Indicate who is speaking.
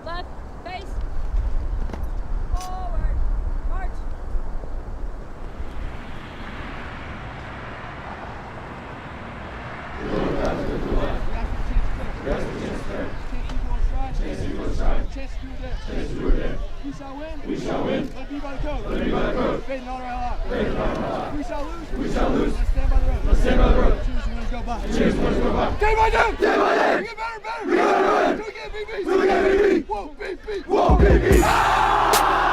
Speaker 1: Left. Face. Forward. March.
Speaker 2: We shall win. We shall win. Let it be by the code. Let it be by the code. Fade not our lot. Fade not our lot. We shall lose. We shall lose. Let's stand by the road. Let's stand by the road. Cheers, winners go by. Cheers, winners go by. Day by day. Day by day. We get better, better. We get better, better. Till we get BB. Till we get BB. Whoa, BB. Whoa, BB.